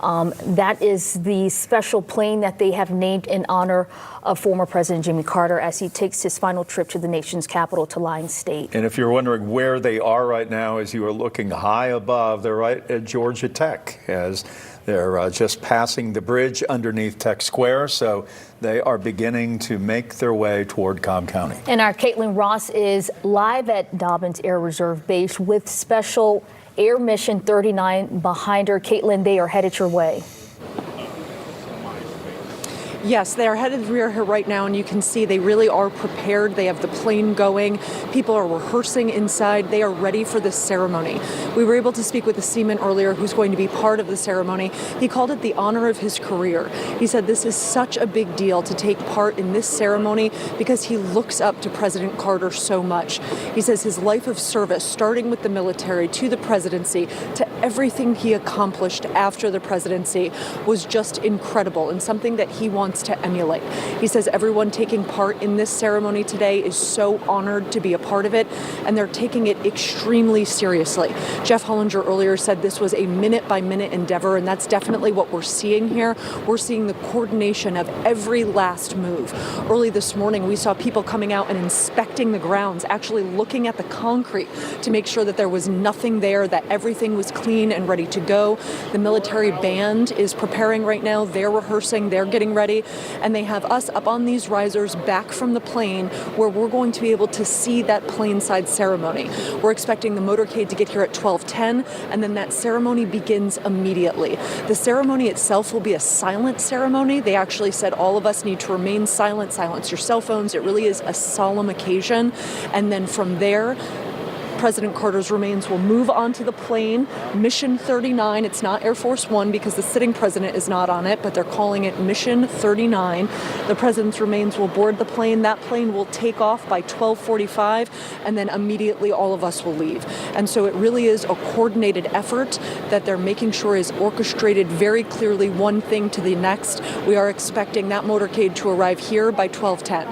That is the special plane that they have named in honor of former President Jimmy Carter as he takes his final trip to the nation's capital to Lyon State. And if you're wondering where they are right now, as you are looking high above, they're right at Georgia Tech as they're just passing the bridge underneath Tech Square. So they are beginning to make their way toward Cobb County. And our Caitlin Ross is live at Dobbins Air Reserve Base with Special Air Mission 39 behind her. Caitlin, they are headed your way. Yes, they are headed here right now, and you can see they really are prepared. They have the plane going. People are rehearsing inside. They are ready for this ceremony. We were able to speak with a seaman earlier who's going to be part of the ceremony. He called it the honor of his career. He said this is such a big deal to take part in this ceremony because he looks up to President Carter so much. He says his life of service, starting with the military to the presidency, to everything he accomplished after the presidency, was just incredible and something that he wants to emulate. He says everyone taking part in this ceremony today is so honored to be a part of it, and they're taking it extremely seriously. Jeff Hollinger earlier said this was a minute-by-minute endeavor, and that's definitely what we're seeing here. We're seeing the coordination of every last move. Early this morning, we saw people coming out and inspecting the grounds, actually looking at the concrete to make sure that there was nothing there, that everything was clean and ready to go. The military band is preparing right now. They're rehearsing. They're getting ready. And they have us up on these risers back from the plane where we're going to be able to see that plane-side ceremony. We're expecting the motorcade to get here at 12:10, and then that ceremony begins immediately. The ceremony itself will be a silent ceremony. They actually said all of us need to remain silent, silence your cell phones. It really is a solemn occasion. And then from there, President Carter's remains will move onto the plane, Mission 39. It's not Air Force One because the sitting president is not on it, but they're calling it Mission 39. The president's remains will board the plane. That plane will take off by 12:45, and then immediately all of us will leave. And so it really is a coordinated effort that they're making sure is orchestrated very clearly, one thing to the next. We are expecting that motorcade to arrive here by 12:10.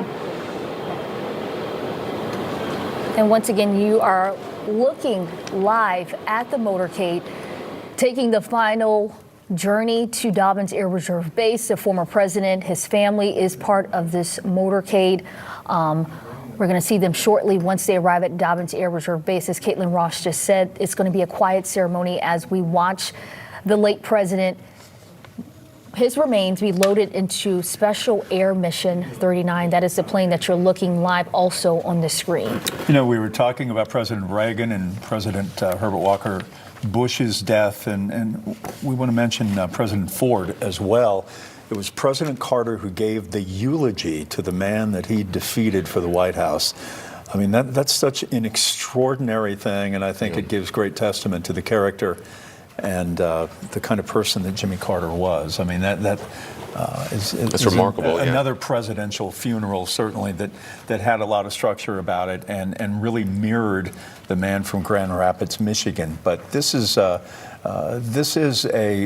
And once again, you are looking live at the motorcade, taking the final journey to Dobbins Air Reserve Base. The former president, his family is part of this motorcade. We're going to see them shortly once they arrive at Dobbins Air Reserve Base. As Caitlin Ross just said, it's going to be a quiet ceremony as we watch the late president, his remains, be loaded into Special Air Mission 39. That is the plane that you're looking live also on the screen. You know, we were talking about President Reagan and President Herbert Walker Bush's death, and we want to mention President Ford as well. It was President Carter who gave the eulogy to the man that he defeated for the White House. I mean, that's such an extraordinary thing, and I think it gives great testament to the character and the kind of person that Jimmy Carter was. I mean, that's remarkable. Another presidential funeral, certainly, that had a lot of structure about it and really mirrored the man from Grand Rapids, Michigan. But this is a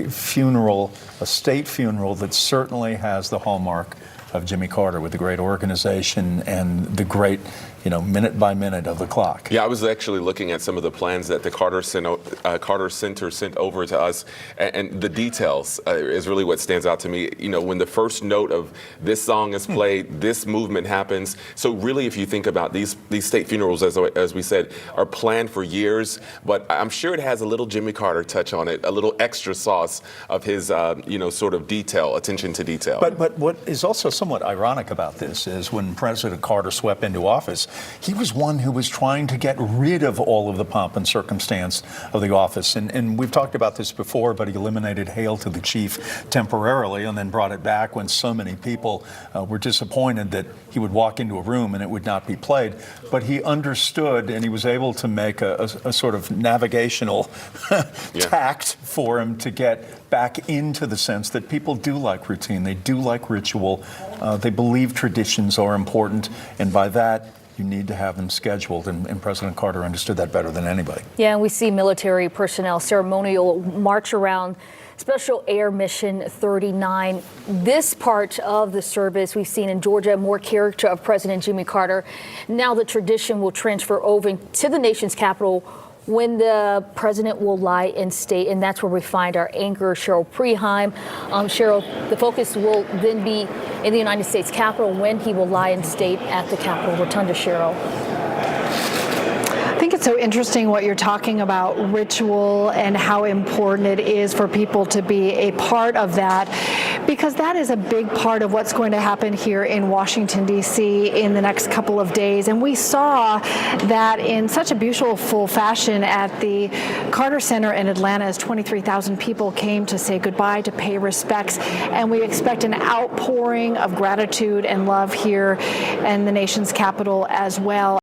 funeral, a state funeral that certainly has the hallmark of Jimmy Carter, with the great organization and the great, minute by minute of the clock. Yeah, I was actually looking at some of the plans that the Carter Center sent over to us, and the details is really what stands out to me. When the first note of this song is played, this movement happens. So really, if you think about these state funerals, as we said, are planned for years, but I'm sure it has a little Jimmy Carter touch on it, a little extra sauce of his, sort of detail, attention to detail. But what is also somewhat ironic about this is when President Carter swept into office, he was one who was trying to get rid of all of the pomp and circumstance of the office. And we've talked about this before, but he eliminated Hail to the Chief temporarily and then brought it back when so many people were disappointed that he would walk into a room and it would not be played. But he understood, and he was able to make a sort of navigational tact for him to get back into the sense that people do like routine, they do like ritual, they believe traditions are important, and by that, you need to have them scheduled, and President Carter understood that better than anybody. Yeah, and we see military personnel ceremonial march around Special Air Mission 39. This part of the service we've seen in Georgia, more character of President Jimmy Carter. Now the tradition will transfer over to the nation's capital when the president will lie in state, and that's where we find our anchor, Cheryl Preheim. Cheryl, the focus will then be in the United States Capitol when he will lie in state at the Capitol Rotunda. Cheryl. I think it's so interesting what you're talking about, ritual, and how important it is for people to be a part of that, because that is a big part of what's going to happen here in Washington, D.C. in the next couple of days. And we saw that in such a beautiful fashion at the Carter Center in Atlanta, as 23,000 people came to say goodbye, to pay respects. And we expect an outpouring of gratitude and love here in the nation's capital as well.